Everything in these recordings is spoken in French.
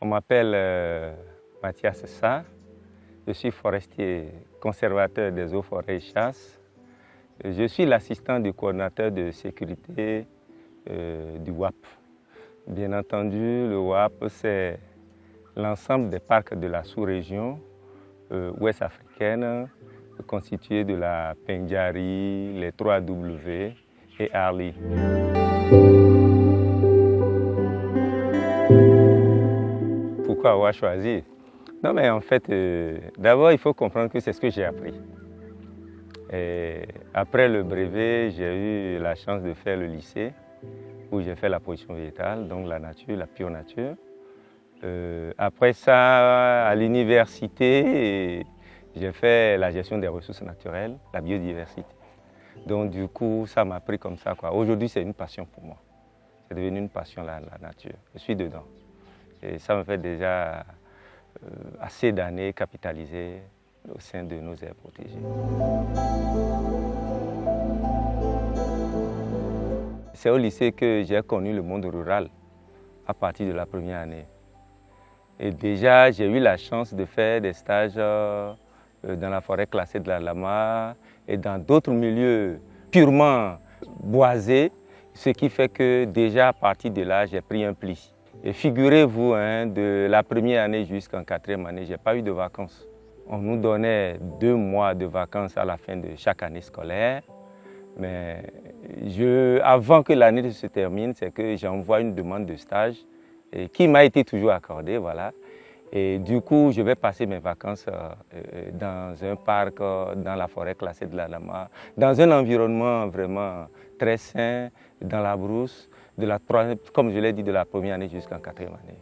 On m'appelle Mathias Sarr. Je suis forestier conservateur des eaux, forêts et chasse. Je suis l'assistant du coordinateur de sécurité du WAP. Bien entendu, le WAP, c'est l'ensemble des parcs de la sous-région ouest africaine, constitué de la Pendjari, les 3W et Arli. Pourquoi avoir choisi? Non, mais en fait, d'abord, il faut comprendre que c'est ce que j'ai appris. Et après le brevet, j'ai eu la chance de faire le lycée, où j'ai fait la production végétale, donc la nature, la pure nature. Après ça, à l'université, j'ai fait la gestion des ressources naturelles, la biodiversité. Donc du coup, ça m'a pris comme ça, quoi. Aujourd'hui, c'est une passion pour moi. C'est devenu une passion, la nature. Je suis dedans. Et ça me fait déjà assez d'années capitalisées au sein de nos aires protégées. C'est au lycée que j'ai connu le monde rural à partir de la première année. Et déjà, j'ai eu la chance de faire des stages dans la forêt classée de la Lama et dans d'autres milieux purement boisés, ce qui fait que déjà à partir de là, j'ai pris un pli. Et figurez-vous, de la première année jusqu'en quatrième année, je n'ai pas eu de vacances. On nous donnait 2 mois de vacances à la fin de chaque année scolaire. Mais avant que l'année se termine, c'est que j'envoie une demande de stage qui m'a été toujours accordée. Voilà. Et du coup, je vais passer mes vacances dans un parc, dans la forêt classée de la Lama, dans un environnement vraiment très sain, dans la brousse, comme je l'ai dit, de la première année jusqu'en quatrième année.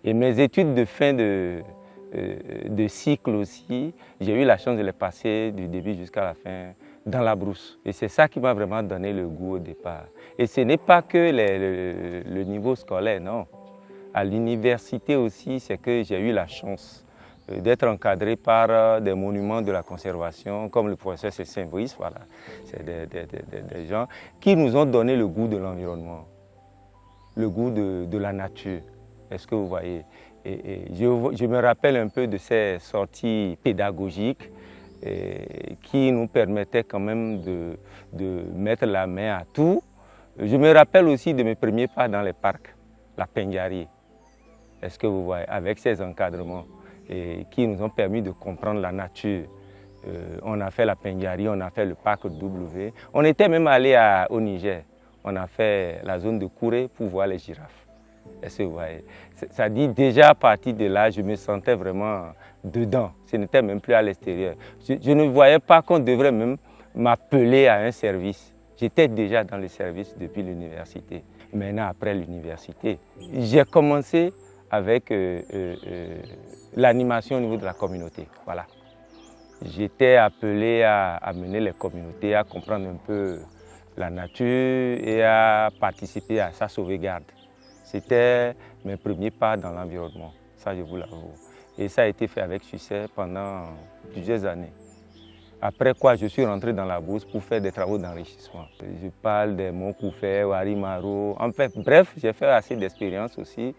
Et mes études de fin de cycle aussi, j'ai eu la chance de les passer du début jusqu'à la fin dans la brousse. Et c'est ça qui m'a vraiment donné le goût au départ. Et ce n'est pas que le niveau scolaire, non. À l'université aussi, c'est que j'ai eu la chance d'être encadré par des monuments de la conservation, comme le professeur Saint-Brice, voilà. C'est des gens qui nous ont donné le goût de l'environnement, le goût de la nature. Est-ce que vous voyez? Et je me rappelle un peu de ces sorties pédagogiques qui nous permettaient quand même de mettre la main à tout. Je me rappelle aussi de mes premiers pas dans les parcs, la Pendjari. Est-ce que vous voyez? Avec ces encadrements qui nous ont permis de comprendre la nature. On a fait la Pendjari, on a fait le parc W. On était même allé au Niger. On a fait la zone de Kouré pour voir les girafes. Est-ce que vous voyez? Ça dit déjà à partir de là, je me sentais vraiment dedans. Ce n'était même plus à l'extérieur. Je ne voyais pas qu'on devrait même m'appeler à un service. J'étais déjà dans le service depuis l'université. Maintenant, après l'université, j'ai commencé avec l'animation au niveau de la communauté. Voilà. J'étais appelé à mener les communautés, à comprendre un peu la nature et à participer à sa sauvegarde. C'était mes premiers pas dans l'environnement, ça je vous l'avoue. Et ça a été fait avec succès pendant plusieurs années. Après quoi, je suis rentré dans la bourse pour faire des travaux d'enrichissement. Je parle des Monts Koufé, Warimaro. En fait, bref, j'ai fait assez d'expérience aussi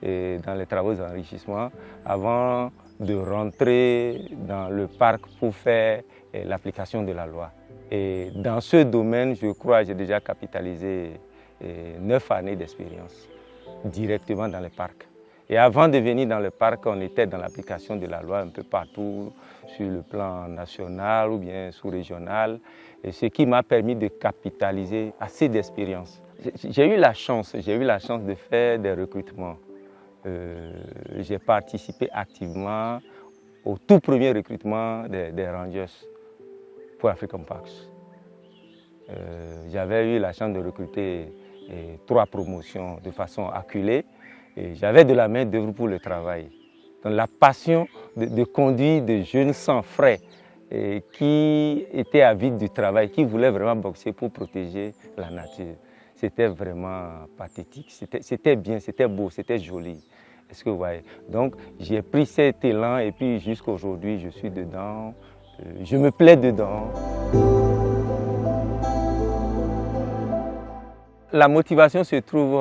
dans les travaux d'enrichissement avant de rentrer dans le parc pour faire l'application de la loi. Et dans ce domaine, je crois que j'ai déjà capitalisé 9 années d'expérience directement dans les parcs. Et avant de venir dans le parc, on était dans l'application de la loi un peu partout, sur le plan national ou bien sous-régional, et ce qui m'a permis de capitaliser assez d'expérience. J'ai eu la chance de faire des recrutements. J'ai participé activement au tout premier recrutement des Rangers pour African Parks. J'avais eu la chance de recruter 3 promotions de façon acculée. J'avais de la main-d'œuvre pour le travail. Donc la passion de conduire des jeunes sans frais qui étaient avides du travail, qui voulaient vraiment boxer pour protéger la nature. C'était vraiment pathétique. C'était bien, c'était beau, c'était joli. Est-ce que vous voyez? Donc j'ai pris cet élan et puis jusqu'à aujourd'hui, je suis dedans. Je me plais dedans. La motivation se trouve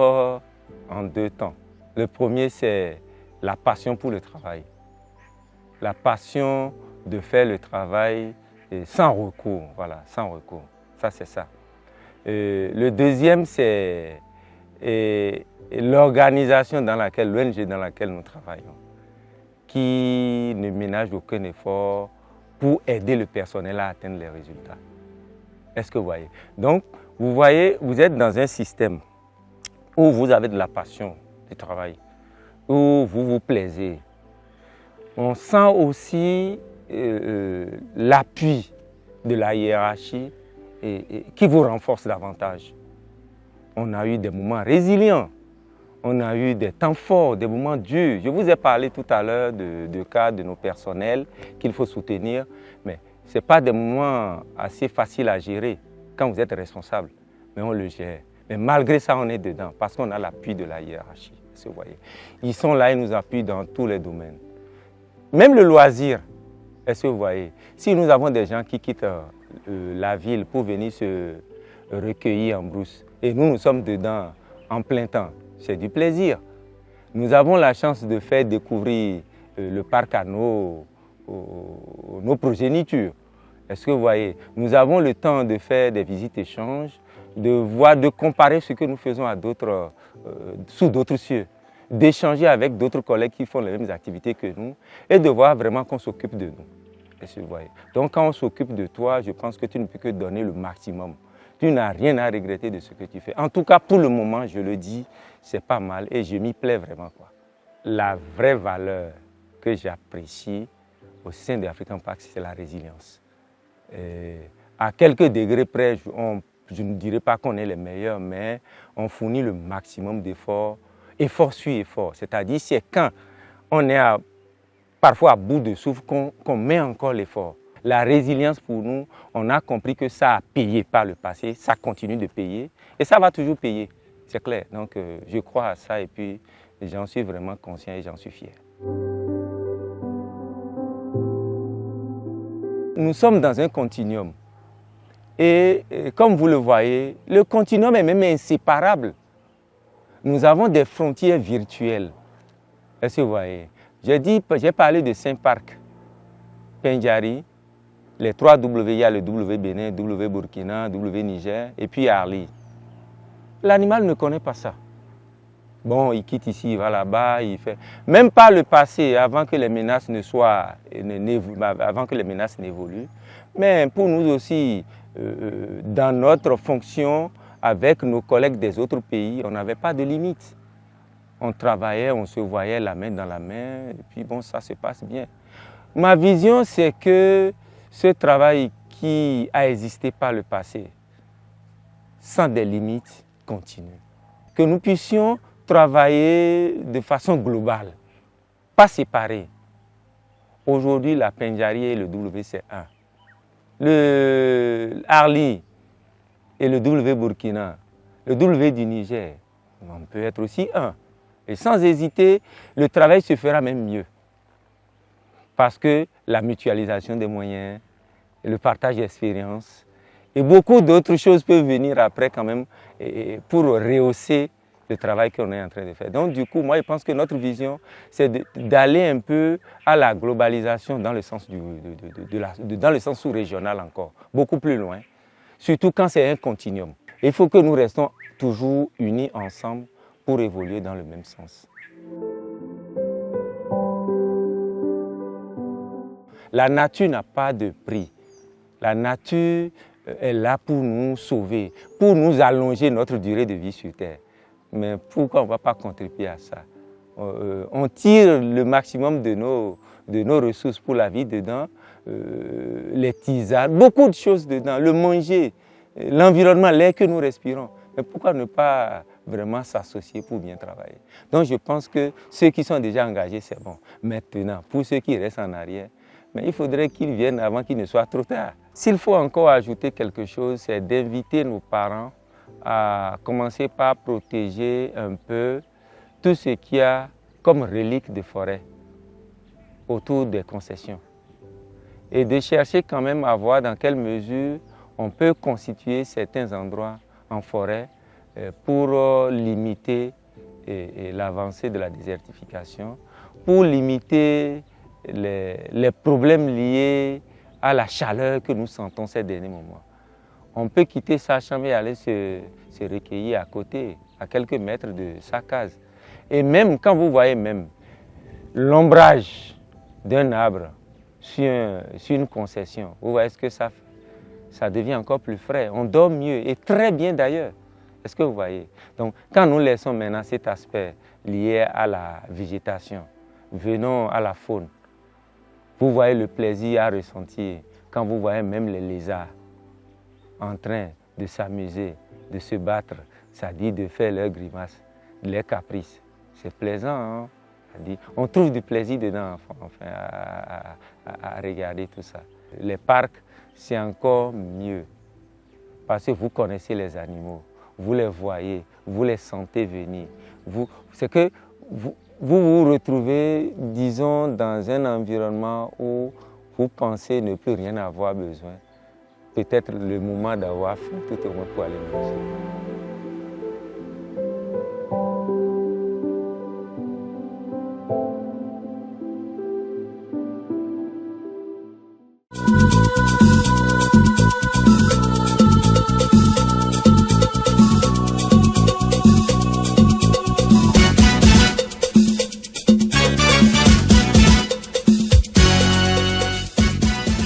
en 2 temps. Le premier, c'est la passion pour le travail. La passion de faire le travail sans recours, voilà, sans recours. Ça, c'est ça. Le deuxième, c'est l'organisation dans laquelle, l'ONG dans laquelle nous travaillons, qui ne ménage aucun effort pour aider le personnel à atteindre les résultats. Est-ce que vous voyez? Donc, vous voyez, vous êtes dans un système où vous avez de la passion du travail, où vous vous plaisez. On sent aussi l'appui de la hiérarchie qui vous renforce davantage. On a eu des moments résilients, on a eu des temps forts, des moments durs. Je vous ai parlé tout à l'heure de cas de nos personnels qu'il faut soutenir, mais ce n'est pas des moments assez faciles à gérer quand vous êtes responsable, mais on le gère. Mais malgré ça, on est dedans parce qu'on a l'appui de la hiérarchie. Vous voyez. Ils sont là, ils nous appuient dans tous les domaines. Même le loisir, est-ce que vous voyez? Si nous avons des gens qui quittent la ville pour venir se recueillir en brousse, et nous sommes dedans en plein temps, c'est du plaisir. Nous avons la chance de faire découvrir le parc à nos progénitures. Est-ce que vous voyez? Nous avons le temps de faire des visites-échanges, de comparer ce que nous faisons à sous d'autres cieux, d'échanger avec d'autres collègues qui font les mêmes activités que nous et de voir vraiment qu'on s'occupe de nous. Est-ce que vous voyez? Donc quand on s'occupe de toi, je pense que tu ne peux que donner le maximum. Tu n'as rien à regretter de ce que tu fais. En tout cas, pour le moment, je le dis, c'est pas mal et je m'y plais vraiment, quoi. La vraie valeur que j'apprécie au sein de African Park, c'est la résilience. À quelques degrés près, je ne dirais pas qu'on est les meilleurs, mais on fournit le maximum d'efforts. Effort suit effort, c'est-à-dire c'est quand on est parfois à bout de souffle qu'on met encore l'effort. La résilience pour nous, on a compris que ça a payé par le passé, ça continue de payer et ça va toujours payer, c'est clair. Donc je crois à ça et puis j'en suis vraiment conscient et j'en suis fier. Nous sommes dans un continuum et comme vous le voyez, le continuum est même inséparable. Nous avons des frontières virtuelles. Est-ce que vous voyez? J'ai parlé de 5 parcs. Pendjari, les 3 W, il y a le W Bénin, W Burkina, W Niger et puis Arli. L'animal ne connaît pas ça. Bon, il quitte ici, il va là-bas, il fait... Même par le passé, avant que les menaces n'évoluent, mais pour nous aussi, dans notre fonction, avec nos collègues des autres pays, on n'avait pas de limite. On travaillait, on se voyait la main dans la main, et puis bon, ça se passe bien. Ma vision, c'est que ce travail qui a existé par le passé, sans des limites, continue. Que nous puissions travailler de façon globale, pas séparée. Aujourd'hui, la Pendjari et le WC1. Le Arli et le W Burkina, le W du Niger, on peut être aussi un. Et sans hésiter, le travail se fera même mieux. Parce que la mutualisation des moyens, le partage d'expériences et beaucoup d'autres choses peuvent venir après quand même pour rehausser le travail qu'on est en train de faire. Donc du coup, moi je pense que notre vision, c'est d'aller un peu à la globalisation dans le sens, dans le sens sous-régional encore, beaucoup plus loin. Surtout quand c'est un continuum. Il faut que nous restons toujours unis ensemble pour évoluer dans le même sens. La nature n'a pas de prix. La nature est là pour nous sauver, pour nous allonger notre durée de vie sur Terre. Mais pourquoi on ne va pas contribuer à ça? On tire le maximum de nos ressources pour la vie dedans, les tisanes, beaucoup de choses dedans, le manger, l'environnement, l'air que nous respirons. Mais pourquoi ne pas vraiment s'associer pour bien travailler? Donc je pense que ceux qui sont déjà engagés, c'est bon. Maintenant, pour ceux qui restent en arrière, mais il faudrait qu'ils viennent avant qu'il ne soit trop tard. S'il faut encore ajouter quelque chose, c'est d'inviter nos parents à commencer par protéger un peu tout ce qu'il y a comme reliques de forêt autour des concessions. Et de chercher quand même à voir dans quelle mesure on peut constituer certains endroits en forêt pour limiter et l'avancée de la désertification, pour limiter les problèmes liés à la chaleur que nous sentons ces derniers moments. On peut quitter sa chambre et aller se recueillir à côté, à quelques mètres de sa case. Et même quand vous voyez même l'ombrage d'un arbre sur une concession, vous voyez ce que ça fait? Ça devient encore plus frais. On dort mieux et très bien d'ailleurs. Est-ce que vous voyez? Donc quand nous laissons maintenant cet aspect lié à la végétation, venons à la faune, vous voyez le plaisir à ressentir quand vous voyez même les lézards en train de s'amuser, de se battre, c'est-à-dire de faire leurs grimaces, leurs caprices. C'est plaisant, hein? On trouve du plaisir dedans, enfin, à regarder tout ça. Les parcs, c'est encore mieux, parce que vous connaissez les animaux, vous les voyez, vous les sentez venir. C'est que vous vous retrouvez, disons, dans un environnement où vous pensez ne plus rien avoir besoin. Peut-être le moment d'avoir faim tout au moins pour aller manger.